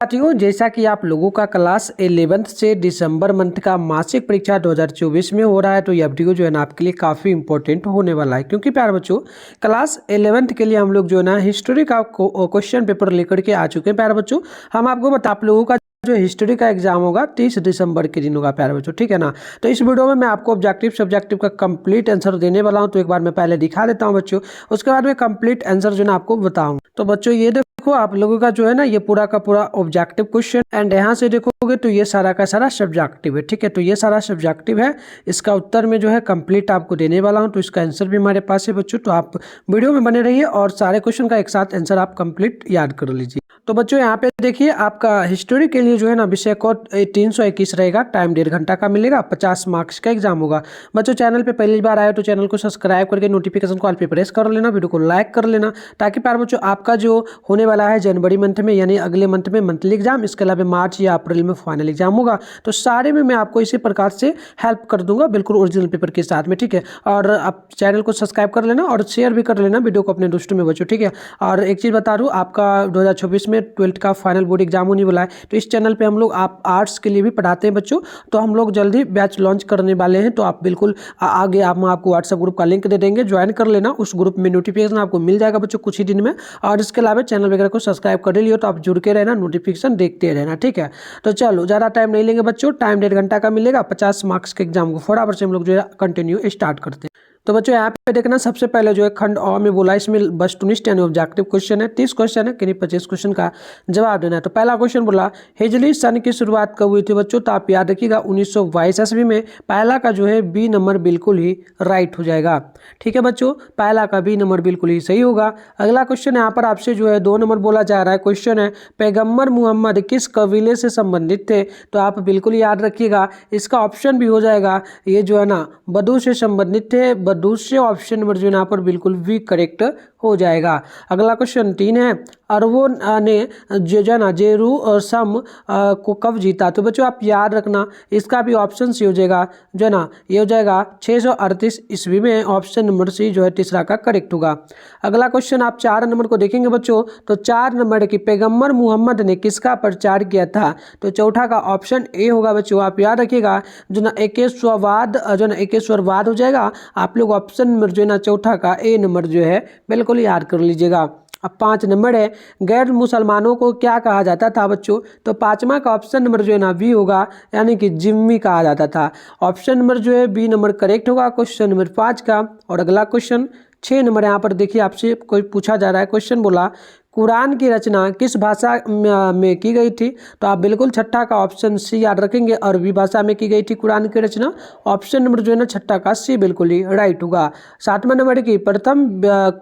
साथियों, जैसा कि आप लोगों का क्लास 11th से दिसंबर मंथ का मासिक परीक्षा 2024 में हो रहा है, तो ये वीडियो जो है ना आपके लिए काफ़ी इंपॉर्टेंट होने वाला है। क्योंकि प्यारे बच्चों, क्लास 11th के लिए हम लोग जो है ना हिस्ट्री का क्वेश्चन पेपर लेकर के आ चुके हैं। प्यारे बच्चों, हम आपको आप लोगों का जो हिस्ट्री का एग्जाम होगा 30 दिसंबर के दिन होगा प्यारे बच्चों, ठीक है ना। तो इस वीडियो में मैं आपको ऑब्जेक्टिव सब्जेक्टिव का कंप्लीट आंसर देने वाला हूं। तो एक बार मैं पहले दिखा देता हूं बच्चों, उसके बाद में कंप्लीट आंसर जो है ना आपको बताऊंगा। तो बच्चों ये देखो, आप लोगों का जो है ना ये पूरा का पूरा ऑब्जेक्टिव क्वेश्चन, एंड यहाँ से देखोगे तो ये सारा का सारा सब्जेक्टिव है, ठीक है। तो ये सारा सब्जेक्टिव है, इसका उत्तर में जो है कंप्लीट आपको देने वाला हूँ। तो इसका आंसर भी हमारे पास है बच्चों, तो आप वीडियो में बने रहिए और सारे क्वेश्चन का एक साथ आंसर आप कंप्लीट याद कर लीजिए। तो बच्चों यहाँ पे देखिए, आपका हिस्ट्री के लिए जो है ना विषय कोड 321 रहेगा, टाइम 1.5 घंटा का मिलेगा, 50 मार्क्स का एग्जाम होगा। बच्चों चैनल पे पहली बार आए तो चैनल को सब्सक्राइब करके नोटिफिकेशन को ऑल पे प्रेस कर लेना, वीडियो को लाइक कर लेना, ताकि प्यारे बच्चों आपका जो होने वाला है जनवरी मंथ में यानी अगले मंथ में मंथली एग्जाम, इसके अलावा मार्च या अप्रैल में फाइनल एग्जाम होगा, तो सारे में मैं आपको इसी प्रकार से हेल्प कर दूंगा, बिल्कुल ओरिजिनल पेपर के साथ में, ठीक है। और आप चैनल को सब्सक्राइब कर लेना और शेयर भी कर लेना वीडियो को अपने दोस्तों में बच्चों, ठीक है। और एक चीज़ बता दूँ, आपका 2024 में 12th का फाइनल बोर्ड एग्जाम होने वाला है, तो इस चैनल पे हम लोग आप आर्ट्स के लिए भी पढ़ाते हैं बच्चों। तो हम लोग जल्दी बैच लॉन्च करने वाले हैं, तो आप बिल्कुल आगे हम आपको व्हाट्सएप ग्रुप का लिंक दे देंगे, ज्वाइन कर लेना। उस ग्रुप में नोटिफिकेशन आपको मिल जाएगा बच्चों कुछ ही दिन में। और इसके अलावा चैनल वगैरह को सब्सक्राइब कर लियो, तो आप जुड़ के रहना, नोटिफिकेशन देखते रहना, ठीक है। तो चलो ज़्यादा टाइम नहीं लेंगे बच्चों, टाइम 1.5 घंटा का मिलेगा, 50 मार्क्स के एग्जाम को फटाफट से हम लोग जो है कंटिन्यू स्टार्ट करते हैं। तो बच्चों यहाँ पे देखना, सबसे पहले जो है खंड अ में बोला, इसमें वस्तुनिष्ठ यानी ऑब्जेक्टिव क्वेश्चन है, 30 क्वेश्चन है, किन्हीं 25 क्वेश्चन का जवाब देना है। तो पहला क्वेश्चन बोला, हिजली सन की शुरुआत कब हुई थी बच्चों? तो आप याद रखिएगा 1922 ईस्वी में। पहला का जो है बी नंबर बिल्कुल ही राइट हो जाएगा, ठीक है बच्चों, पहला का बी नंबर बिल्कुल ही सही होगा। अगला क्वेश्चन यहाँ पर आपसे जो है 2 नंबर बोला जा रहा है, क्वेश्चन है पैगम्बर मुहम्मद किस कबीले से संबंधित थे? तो आप बिल्कुल याद रखिएगा, इसका ऑप्शन भी हो जाएगा, ये जो है ना बदू से संबंधित थे, दूसरे ऑप्शन नंबर जो यहाँ पर बिल्कुल भी करेक्ट हो जाएगा। अगला क्वेश्चन 3 है, अरबों ने जो ना जेरू और सम को कब जीता? तो बच्चों आप याद रखना, इसका भी ऑप्शन सी हो जाएगा, जो ना ये हो जाएगा 638 ईस्वी में, ऑप्शन नंबर सी जो है तीसरा का करेक्ट होगा। अगला क्वेश्चन आप 4 नंबर को देखेंगे बच्चों, तो 4 नंबर की पैगम्बर मुहम्मद ने किसका प्रचार किया था? तो चौथा का ऑप्शन ए होगा बच्चों, आप याद रखिएगा, जो ना एकेश्वरवाद, जो ना एकेश्वरवाद हो जाएगा। आप लोग ऑप्शन नंबर जो है ना चौथा का ए नंबर जो है बिल्कुल याद कर लीजिएगा। अब 5 नंबर है, गैर मुसलमानों को क्या कहा जाता था बच्चों? तो 5वां का ऑप्शन नंबर जो है ना बी होगा, यानी कि जिम्मी कहा जाता था। ऑप्शन नंबर जो है बी नंबर करेक्ट होगा क्वेश्चन नंबर 5 का। और अगला क्वेश्चन 6 नंबर यहाँ पर देखिए, आपसे कोई पूछा जा रहा है, क्वेश्चन बोला कुरान की रचना किस भाषा में की गई थी? तो आप बिल्कुल छठा का ऑप्शन सी याद रखेंगे, अरबी भाषा में की गई थी कुरान की रचना। ऑप्शन नंबर जो है ना छठा का सी बिल्कुल ही राइट होगा। 7वां नंबर की प्रथम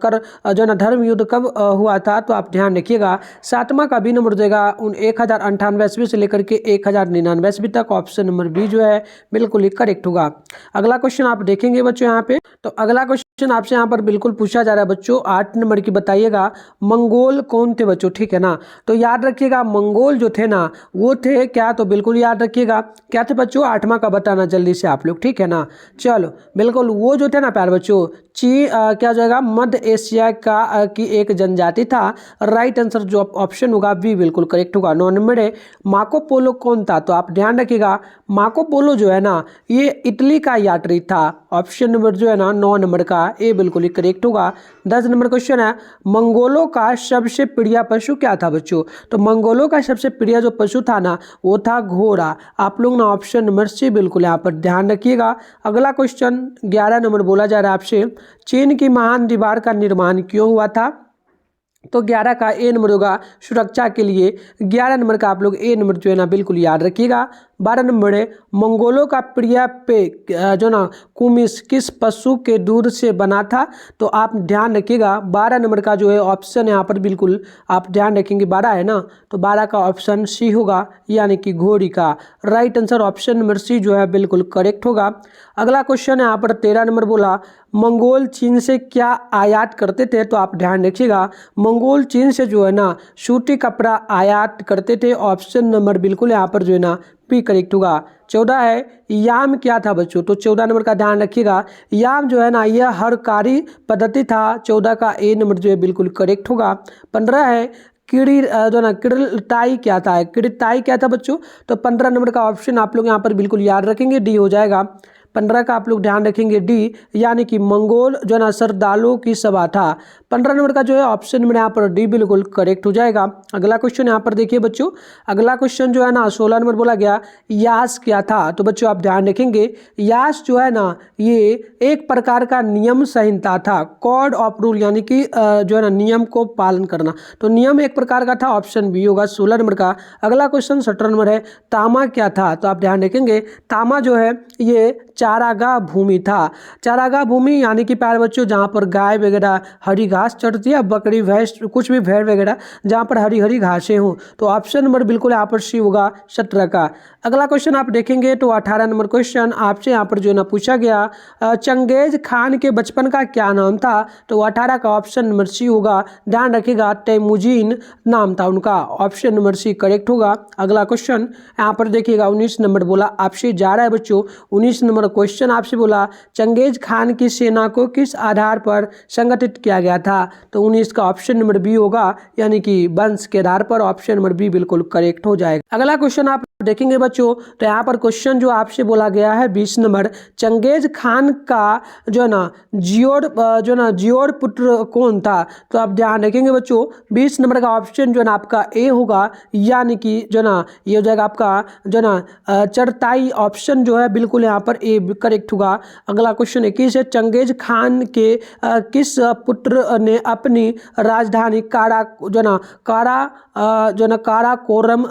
कर जो ना धर्म युद्ध कब हुआ था? तो आप ध्यान रखिएगा, 7वां का बी नंबर देगा 1098 ईस्वी से लेकर के 1099 ईस्वी तक, ऑप्शन नंबर बी जो है बिल्कुल ही करेक्ट होगा। अगला क्वेश्चन आप देखेंगे बच्चों यहाँ पे, तो अगला क्वेश्चन आपसे यहाँ पर बिल्कुल पूछा जा रहा है बच्चों, 8 नंबर की बताइएगा, मंगोल कौन थे बच्चों, ठीक है ना। तो याद रखिएगा, मंगोल जो थे ना वो थे क्या? तो बिल्कुल याद रखिएगा, क्या थे बच्चों? 8वां का बताना जल्दी से आप लोग, ठीक है ना। चलो बिल्कुल, वो जो थे ना प्यारे बच्चों, क्या हो जाएगा, मध्य एशिया का की एक जनजाति था। राइट आंसर जो ऑप्शन होगा बी बिल्कुल करेक्ट होगा। 9 नंबर है, मार्को पोलो कौन था? तो आप ध्यान रखिएगा, मार्को पोलो जो है ना ये इटली का यात्री था। ऑप्शन नंबर जो है ना 9 नंबर का ए बिल्कुल ही करेक्ट होगा। 10 नंबर क्वेश्चन है, मंगोलों का सबसे प्रिय पशु क्या था बच्चों? तो मंगोलों का सबसे प्रिय जो पशु था ना वो था घोड़ा। आप लोग ना ऑप्शन नंबर सी बिल्कुल यहाँ पर ध्यान रखिएगा। अगला क्वेश्चन 11 नंबर बोला जा रहा है आपसे, चीन की महान दीवार का निर्माण क्यों हुआ था? तो 11 का ए नंबर होगा सुरक्षा के लिए। 11 नंबर का आप लोग ए नंबर जो है ना बिल्कुल याद रखिएगा। 12 नंबर है, मंगोलों का प्रिय पेय जो ना कुमिस किस पशु के दूध से बना था? तो आप ध्यान रखिएगा, 12 नंबर का जो है ऑप्शन यहाँ पर बिल्कुल आप ध्यान रखेंगे, 12 है ना, तो 12 का ऑप्शन सी होगा, यानी कि घोड़ी का। Right answer option number C जो है बिल्कुल करेक्ट होगा। अगला क्वेश्चन है यहाँ पर 13 नंबर बोला, मंगोल चीन से क्या आयात करते थे? तो आप ध्यान रखिएगा, मंगोल चीन से जो है ना सूती कपड़ा आयात करते थे। ऑप्शन नंबर बिल्कुल यहाँ पर जो है ना पी करेक्ट होगा। 14 है, याम क्या था बच्चों? तो 14 नंबर का ध्यान रखिएगा, याम जो है ना यह हरकारी पद्धति था। 14 का ए नंबर जो है बिल्कुल करेक्ट होगा। 15 है, जो ना किड़ताई क्या था, किड़ताई क्या था बच्चों? तो 15 नंबर का ऑप्शन आप लोग यहाँ पर बिल्कुल याद रखेंगे, डी हो जाएगा। 15 का आप लोग ध्यान रखेंगे डी, यानी कि मंगोल जो ना सरदारों की सभा था। 15 नंबर का जो है ऑप्शन में यहाँ पर डी बिल्कुल करेक्ट हो जाएगा। अगला क्वेश्चन यहाँ पर देखिए बच्चों, अगला क्वेश्चन जो है ना 16 नंबर बोला गया यास क्या था? तो बच्चों आप ध्यान रखेंगे, यास जो है ना ये एक प्रकार का नियम संहिता था, कोड ऑफ रूल, यानी कि जो है ना नियम को पालन करना। तो नियम एक प्रकार का था, ऑप्शन बी होगा 16 नंबर का। अगला क्वेश्चन 17 नंबर है, तामा क्या था? तो आप ध्यान रखेंगे, तामा जो है ये चारागाह भूमि था। चारागाह भूमि यानी कि प्यारे बच्चों जहाँ पर गाय वगैरह हरी घास चढ़ती है, बकरी भैंस कुछ भी भेड़ वगैरह जहाँ पर हरी हरी घासें हों। तो ऑप्शन नंबर बिल्कुल यहाँ पर सी होगा 17 का। अगला क्वेश्चन आप देखेंगे तो 18 नंबर क्वेश्चन आपसे यहाँ पर जो है ना पूछा गया, चंगेज खान के बचपन का क्या नाम था? तो 18 का ऑप्शन नंबर सी होगा, ध्यान रखिएगा तैमुजीन नाम था उनका, ऑप्शन नंबर सी करेक्ट होगा। अगला क्वेश्चन यहाँ पर देखिएगा 19 नंबर बोला आपसे जा रहा है बच्चों। 19 नंबर क्वेश्चन आपसे बोला, चंगेज खान की सेना को किस आधार पर संगठित किया गया था? तो 19 का ऑप्शन नंबर बी होगा, यानी कि वंश के आधार पर, ऑप्शन नंबर बी बिल्कुल करेक्ट हो जाएगा। अगला क्वेश्चन आप देखेंगे बच्चों, तो यहाँ पर क्वेश्चन जो आपसे बोला गया है 20 नंबर, चंगेज खान का जो है ना जियोड़ पुत्र कौन था? तो आप ध्यान रखेंगे बच्चों 20 नंबर का ऑप्शन जो है ना आपका ए होगा, यानी कि जो ना ये हो जाएगा आपका जो ना चरताई, ऑप्शन जो है बिल्कुल यहाँ पर ए करेक्ट होगा। अगला क्वेश्चन 21 है, चंगेज खान के किस पुत्र ने अपनी राजधानी काराकोरम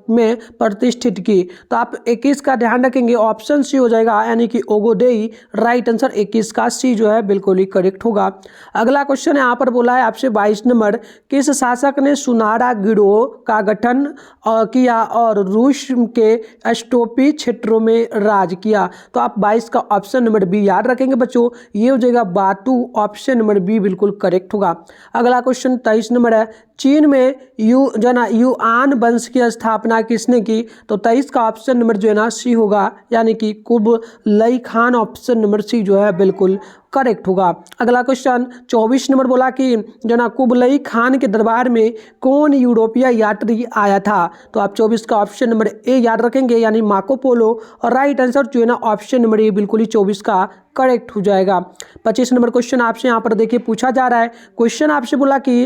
में प्रतिष्ठित की? तो आप 21 का ध्यान रखेंगे, ऑप्शन सी हो जाएगा, यानी कि ओगोडेई, राइट आंसर 21 का सी जो है बिल्कुल ही करेक्ट होगा। अगला क्वेश्चन यहाँ पर बोला है आपसे 22 नंबर, किस शासक ने सुनारा गिरोह का गठन किया और रूस के स्टोपी क्षेत्रों में राज किया? तो आप 22 का ऑप्शन नंबर बी याद रखेंगे बच्चों, ये हो जाएगा बातू, ऑप्शन नंबर बी बिल्कुल करेक्ट होगा। अगला क्वेश्चन 23 नंबर है, चीन में युआन वंश की स्थापना किसने की? तो 23 का ऑप्शन नंबर जो है ना सी होगा, यानी कि Kublai Khan, option number C जो है बिल्कुल करेक्ट होगा। अगला क्वेश्चन 24 नंबर बोला कि जो ना कुबलई खान के दरबार में कौन यूरोपीय यात्री आया था? तो आप 24 का ऑप्शन नंबर ए याद रखेंगे, यानी मार्को पोलो, और राइट आंसर जो है ना ऑप्शन नंबर ए बिल्कुल ही 24 का करेक्ट हो जाएगा। 25 नंबर क्वेश्चन आपसे यहाँ पर देखिए पूछा जा रहा है, क्वेश्चन आपसे बोला कि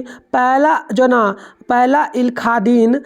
पहला इल्खादीन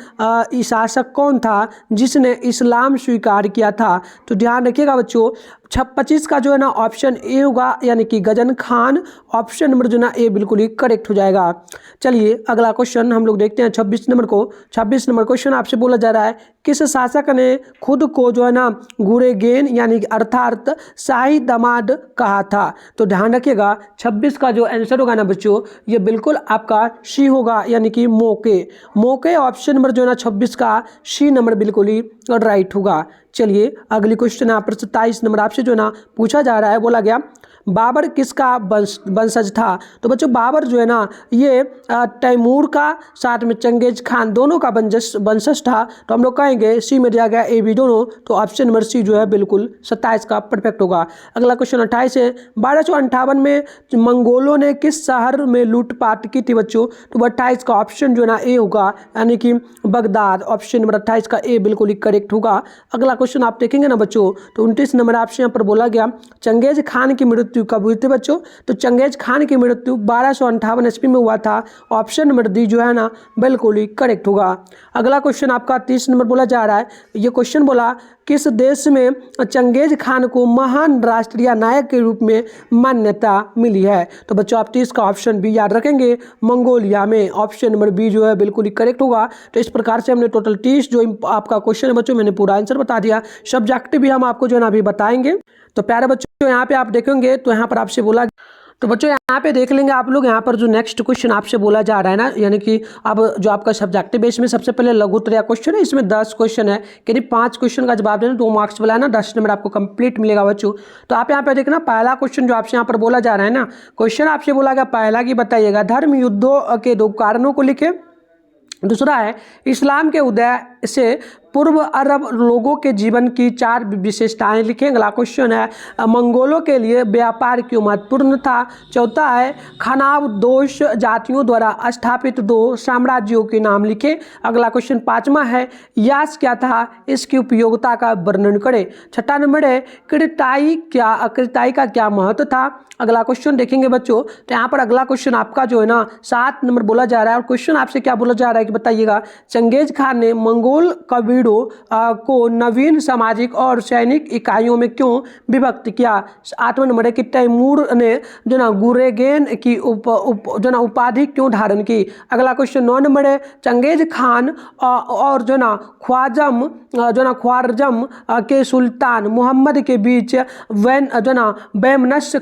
शासक कौन था जिसने इस्लाम स्वीकार किया था? तो ध्यान रखिएगा बच्चों 25 का जो है ना ऑप्शन ए होगा, यानी कि गजन खान, ऑप्शन नंबर जो ना ए बिल्कुल ही करेक्ट हो जाएगा। चलिए अगला क्वेश्चन हम लोग देखते हैं 26 नंबर को। 26 नंबर क्वेश्चन आपसे बोला जा रहा है, किस शासक ने खुद को जो है ना गुरेगेन यानी अर्थात शाही दामाद कहा था? तो ध्यान रखिएगा 26 का जो आंसर होगा ना बच्चों, ये बिल्कुल आपका सी होगा, यानी कि मौके ऑप्शन नंबर जो है ना 26 का सी नंबर बिल्कुल ही राइट होगा। चलिए अगली क्वेश्चन यहाँ पर 27 नंबर आपसे जो है ना पूछा जा रहा है, बोला गया बाबर किसका वंशज था? तो बच्चों बाबर जो है ना ये तैमूर का साथ में चंगेज खान दोनों का वंशज था। तो हम लोग कहेंगे सी में दिया गया ए बी दोनों, तो ऑप्शन नंबर सी जो है बिल्कुल 27 का परफेक्ट होगा। अगला क्वेश्चन 28 है, 1258 में मंगोलों ने किस शहर में लूटपाट की थी बच्चों? तो 28 का ऑप्शन जो है ना ए होगा, यानी कि बगदाद, ऑप्शन नंबर 28 का ए बिल्कुल ही करेक्ट होगा। अगला क्वेश्चन आप देखेंगे ना बच्चों, तो 29 नंबर आपसे यहाँ पर बोला गया चंगेज खान की मृत्यु कब हुई थी बच्चों? तो चंगेज खान की मृत्यु 1258 ईस्वी में हुआ था, ऑप्शन नंबर डी जो है ना बिल्कुल ही करेक्ट होगा। अगला क्वेश्चन आपका 30 नंबर बोला जा रहा है, ये क्वेश्चन बोला किस देश में चंगेज खान को महान राष्ट्रीय नायक के रूप में मान्यता मिली है? तो बच्चों आप 30 का ऑप्शन बी याद रखेंगे, मंगोलिया में, ऑप्शन नंबर बी जो है बिल्कुल ही करेक्ट होगा। तो इस प्रकार से हमने टोटल 30 जो आपका क्वेश्चन है बच्चों मैंने पूरा आंसर बता दिया। सब्जेक्ट भी हम आपको जो है ना अभी बताएंगे। तो प्यारे बच्चों यहाँ पे आप देखेंगे तो यहाँ पर आपसे बोला, तो बच्चों यहाँ पे देख लेंगे आप लोग, यहाँ पर जो नेक्स्ट क्वेश्चन आपसे बोला जा रहा है ना, यानी कि अब जो आपका सब्जेक्टिव बेस में सबसे पहले लघुत्तरीय क्वेश्चन है, इसमें 10 क्वेश्चन है, यानी 5 क्वेश्चन का जवाब देना 2 मार्क्स वाला है ना, 10 नंबर आपको कंप्लीट मिलेगा बच्चों। तो आप यहाँ पे देखना पहला क्वेश्चन जो आपसे यहाँ पर बोला जा रहा है ना, क्वेश्चन आपसे बोला गया पहला की बताइएगा धर्म युद्धों के 2 कारणों को लिखे। दूसरा है इस्लाम के उदय से पूर्व अरब लोगों के जीवन की 4 विशेषताएं लिखें। अगला क्वेश्चन है मंगोलों के लिए व्यापार क्यों महत्वपूर्ण था। चौथा है खानाबदोश जातियों द्वारा स्थापित 2 साम्राज्यों के नाम लिखें। अगला क्वेश्चन 5वां है यास क्या था, इसकी उपयोगिता का वर्णन करें। छठा नंबर है कृताई का क्या महत्व था। अगला क्वेश्चन देखेंगे बच्चों, तो यहाँ पर अगला क्वेश्चन आपका जो है ना 7 नंबर बोला जा रहा है, और क्वेश्चन आपसे क्या बोला जा रहा है कि बताइएगा चंगेज खान ने मंगोल कबीलों को नवीन सामाजिक और सैनिक इकाइयों में क्यों विभक्त किया। 8वां नंबर है कि तैमूर ने जो ना गुरेगेन की उपाधि क्यों धारण की। अगला क्वेश्चन 9 नंबर है चंगेज खान और जो ना ख्वारजम के सुल्तान मोहम्मद के बीच वैमनस्य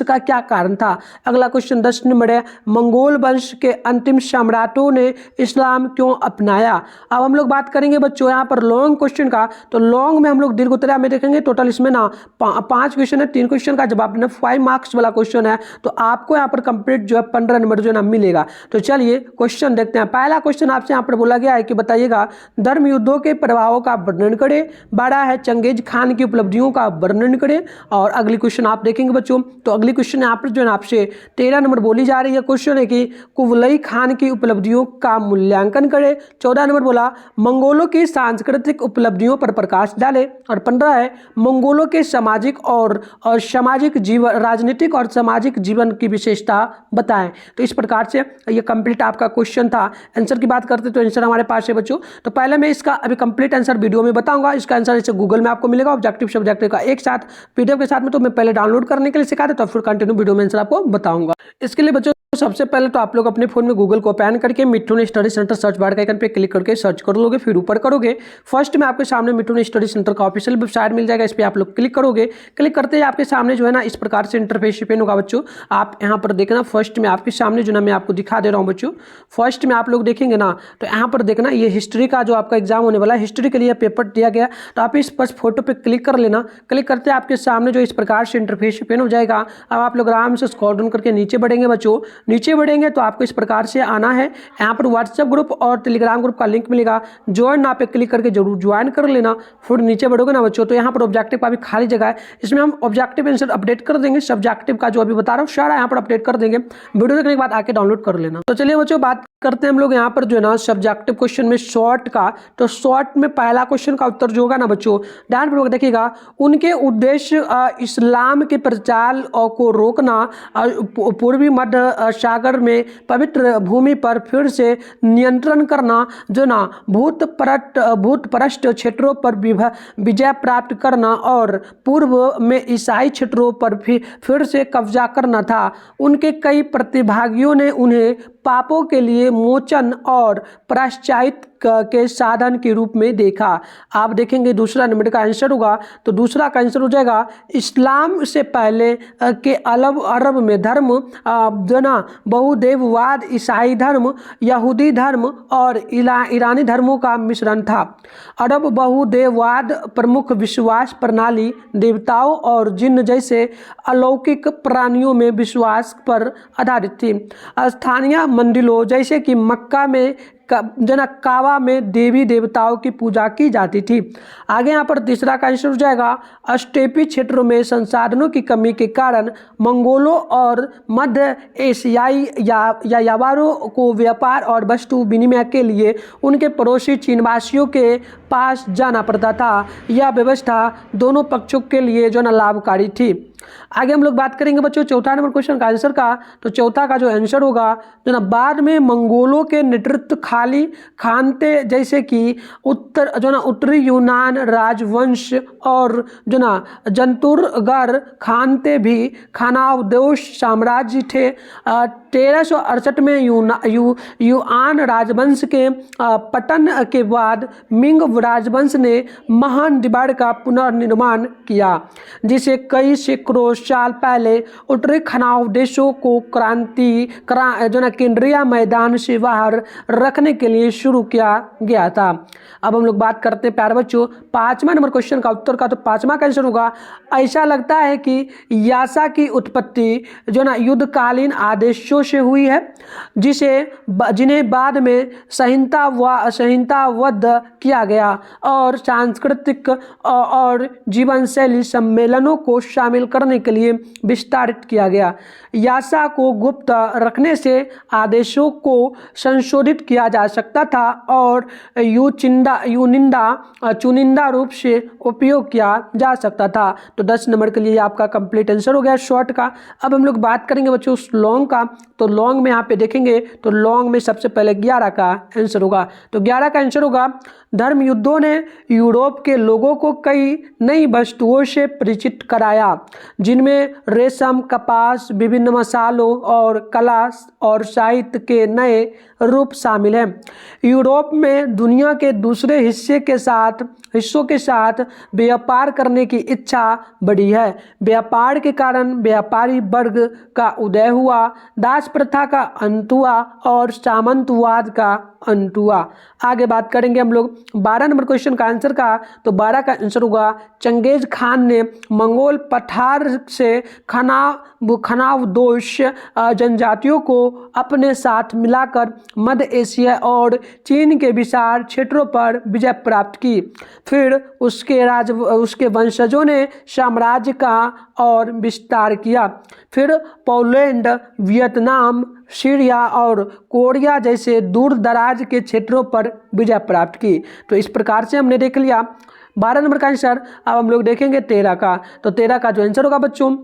का क्या कारण था। अगला क्वेश्चन 10 नंबर है मंगोल वंश के अंतिम सम्राटों ने इस्लाम क्यों अपनाया। अब हम लोग बात करेंगे बच्चों यहाँ पर लॉन्ग क्वेश्चन का, तो लॉन्ग में हम लोग दीर्घोत्तरा में देखेंगे। टोटल इसमें ना 5 क्वेश्चन है, 3 क्वेश्चन का जवाब देना, 5 मार्क्स वाला क्वेश्चन है, तो आपको यहाँ पर कंप्लीट जो है 15 नंबर जो है ना मिलेगा। तो चलिए क्वेश्चन देखते हैं। पहला क्वेश्चन आपसे यहाँ पर बोला गया है कि बताइएगा धर्म युद्धों के प्रभावों का वर्णन करें। 12 है चंगेज खान की उपलब्धियों का वर्णन करें। और अगली क्वेश्चन आप देखेंगे बच्चों, तो अगली क्वेश्चन यहाँ पर जो है आपसे 13 नंबर बोली जा रही है। क्वेश्चन है कि कुवलई खान की उपलब्धियों का मूल्यांकन करें। 14 नंबर बोला मंगोलों की सांस्कृतिक उपलब्धियों पर प्रकाश डाले। और 15 है मंगोलों के सामाजिक और सामाजिक जीवन, राजनीतिक और सामाजिक जीवन की विशेषता बताएं। तो इस प्रकार से ये कंप्लीट आपका क्वेश्चन था। आंसर की बात करते तो आंसर हमारे पास है बच्चों। तो पहले मैं इसका अभी कंप्लीट आंसर वीडियो में बताऊंगा। इसका आंसर इसे गूगल में आपको मिलेगा, ऑब्जेक्टिव सब्जेक्टिव का एक साथ पीडीएफ के साथ में। तो मैं पहले डाउनलोड करने के लिए सिखा देता हूं, फिर कंटिन्यू वीडियो में आंसर आपको बताऊंगा। इसके लिए बच्चों सबसे पहले तो आप लोग अपने फोन में गूगल को ओपन करके Mithun study centre search bar के आइकन पे क्लिक करके सर्च कर लोगे। फिर ऊपर करोगे, फर्स्ट में आपके सामने मिठुन स्टडी सेंटर का ऑफिशियल वेबसाइट मिल जाएगा। इस पर आप लोग क्लिक करोगे। क्लिक करते ही आपके सामने जो है ना इस प्रकार से इंटरफेस ओपन होगा बच्चों। आप यहाँ पर देखना, फर्स्ट में आपके सामने जो ना मैं आपको दिखा दे रहा हूँ बच्चों। फर्स्ट में आप लोग देखेंगे ना, तो यहाँ पर देखना ये हिस्ट्री का जो आपका एग्जाम होने वाला है, हिस्ट्री के लिए पेपर दिया गया। तो आप इस बस फोटो पे क्लिक कर लेना। क्लिक करते आपके सामने जो इस प्रकार से इंटरफेस ओपन हो जाएगा। अब आप लोग आराम से स्क्रॉल डाउन करके नीचे बढ़ेंगे बच्चों। नीचे बढ़ेंगे तो आपको इस प्रकार से आना है। यहाँ पर व्हाट्सएप ग्रुप और टेलीग्राम ग्रुप का लिंक मिलेगा, ज्वाइन ना पे क्लिक करके जरूर ज्वाइन कर लेना। फिर नीचे बढ़ोगे ना बच्चों, तो यहाँ पर ऑब्जेक्टिव का भी खाली जगह है, इसमें हम ऑब्जेक्टिव आंसर अपडेट कर देंगे। सब्जेक्टिव का जो अभी बता रहा हूँ सारा यहाँ पर अपडेट कर देंगे। वीडियो देखने के बाद आके डाउनलोड कर लेना। तो चलिए बच्चों बात करते हैं हम लोग यहाँ पर जो है ना सब्जेक्टिव क्वेश्चन में शॉर्ट का। तो शॉर्ट में पहला क्वेश्चन का उत्तर जो होगा ना बच्चों, ध्यान पूर्वक देखिएगा। उनके उद्देश्य इस्लाम के प्रचार को रोकना, पूर्वी मध्य सागर में पवित्र भूमि पर फिर से नियंत्रण करना, जो ना भूतपृष्ठ क्षेत्रों पर विजय प्राप्त करना, और पूर्व में ईसाई क्षेत्रों पर फिर से कब्जा करना था। उनके कई प्रतिभागियों ने उन्हें पापों के लिए मोचन और प्रायश्चित के साधन के रूप में देखा। आप देखेंगे दूसरा नंबर का आंसर होगा, तो दूसरा का आंसर हो जाएगा इस्लाम से पहले के अरब में धर्म जो ना बहुदेववाद, ईसाई धर्म, यहूदी धर्म और ईरानी धर्मों का मिश्रण था। अरब बहुदेववाद प्रमुख विश्वास प्रणाली देवताओं और जिन्न जैसे अलौकिक प्राणियों में विश्वास पर आधारित थी। स्थानीय मंदिरों जैसे कि मक्का में काबा में देवी देवताओं की पूजा की जाती थी। आगे यहाँ पर तीसरा का आंसर हो जाएगा स्टेपी क्षेत्रों में संसाधनों की कमी के कारण मंगोलों और मध्य एशियाई यावारों को व्यापार और वस्तु विनिमय के लिए उनके पड़ोसी चीनवासियों के पास जाना पड़ता था। यह व्यवस्था दोनों पक्षों के लिए जो ना लाभकारी थी। आगे हम लोग बात करेंगे बच्चों चौथा नंबर क्वेश्चन का आंसर का। तो चौथा का जो आंसर होगा जो ना बाद में मंगोलों के नेतृत्व खाली खानते जैसे कि उत्तरी यूनान राजवंश और जो ना जंतुरगर खानते भी खानाबदोश साम्राज्य थे। 1368 में युआन राजवंश के पतन के बाद मिंग राजवंश ने महान दीवार का पुनर्निर्माण किया, जिसे कई सैकड़ों साल पहले उत्तरी खानाबदोशों को केंद्रीय मैदान से बाहर रखने करने के लिए शुरू किया गया था। अब हम लोग बात करते हैं प्यारे बच्चों 5वां नंबर क्वेश्चन का उत्तर का। तो 5वां का आंसर होगा, ऐसा लगता है कि यासा की उत्पत्ति जो ना युद्धकालीन आदेशों से हुई है, जिन्हें बाद में संहिताबद्ध किया गया और सांस्कृतिक और जीवन शैली सम्मेलनों को शामिल करने के लिए विस्तारित किया गया। यासा को गुप्त रखने से आदेशों को संशोधित किया जा सकता था और चुनिंदा रूप से उपयोग किया जा सकता था। तो 10 नंबर के लिए आपका कंप्लीट आंसर हो गया शॉर्ट का। अब हम लोग बात करेंगे बच्चों लॉन्ग का। तो लॉन्ग में यहाँ पे देखेंगे तो लॉन्ग में सबसे पहले 11 का आंसर होगा। तो 11 का आंसर होगा, धर्म युद्धों ने यूरोप के लोगों को कई नई वस्तुओं से परिचित कराया, जिनमें रेशम, कपास, विभिन्न मसालों और कला और साहित्य के नए रूप शामिल हैं। यूरोप में दुनिया के दूसरे हिस्सों के साथ व्यापार करने की इच्छा बढ़ी है। व्यापार के कारण व्यापारी वर्ग का उदय हुआ, दास प्रथा का अंत हुआ और सामंतवाद का अंत हुआ। आगे बात करेंगे हम लोग 12 नंबर क्वेश्चन का आंसर का। तो 12 का आंसर होगा, चंगेज खान ने मंगोल पठार से खनावदोश जनजातियों को अपने साथ मिलाकर मध्य एशिया और चीन के विशाल क्षेत्रों पर विजय प्राप्त की। फिर उसके वंशजों ने साम्राज्य का और विस्तार किया। फिर पोलैंड, वियतनाम, सीरिया और कोरिया जैसे दूर दराज के क्षेत्रों पर विजय प्राप्त की। तो इस प्रकार से हमने देख लिया 12 नंबर का आंसर। अब हम लोग देखेंगे 13 का। तो 13 का जो आंसर होगा बच्चों,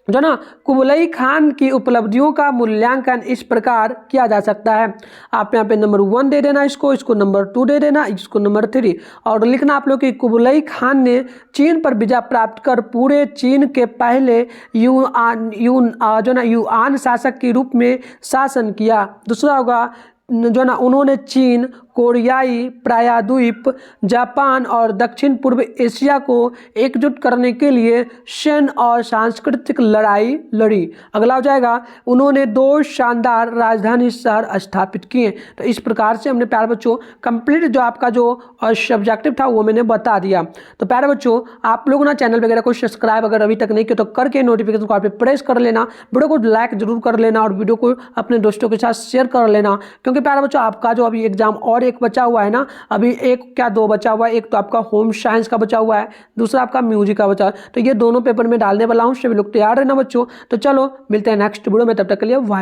जो ना कुबलई खान की उपलब्धियों का मूल्यांकन इस प्रकार किया जा सकता है। आप यहाँ पे नंबर 1 दे देना, इसको नंबर 2 दे देना, इसको नंबर 3 और लिखना आप लोग कि कुबलई खान ने चीन पर विजय प्राप्त कर पूरे चीन के पहले युआन शासक के रूप में शासन किया। दूसरा होगा जो ना उन्होंने चीन, कोरियाई प्रायद्वीप, जापान और दक्षिण पूर्व एशिया को एकजुट करने के लिए सैन्य और सांस्कृतिक लड़ाई लड़ी। अगला हो जाएगा, उन्होंने 2 शानदार राजधानी शहर स्थापित किए। तो इस प्रकार से हमने प्यारे बच्चों कंप्लीट जो आपका जो सब्जेक्टिव था वो मैंने बता दिया। तो प्यारे बच्चों आप लोग ना चैनल वगैरह को सब्सक्राइब अगर अभी तक नहीं किया तो करके नोटिफिकेशन को आप पे प्रेस कर लेना, वीडियो को लाइक जरूर कर लेना और वीडियो को अपने दोस्तों के साथ शेयर कर लेना, क्योंकि प्यारे बच्चों आपका जो अभी एग्जाम और एक बचा हुआ है ना, अभी एक क्या 2 बचा हुआ है। एक तो आपका होम साइंस का बचा हुआ है, दूसरा आपका म्यूजिक का बचा है। तो ये दोनों पेपर में डालने वाला हूँ, सभी लोग तैयार रहना बच्चों। तो चलो मिलते हैं नेक्स्ट वीडियो में, तब तक के लिए बाय।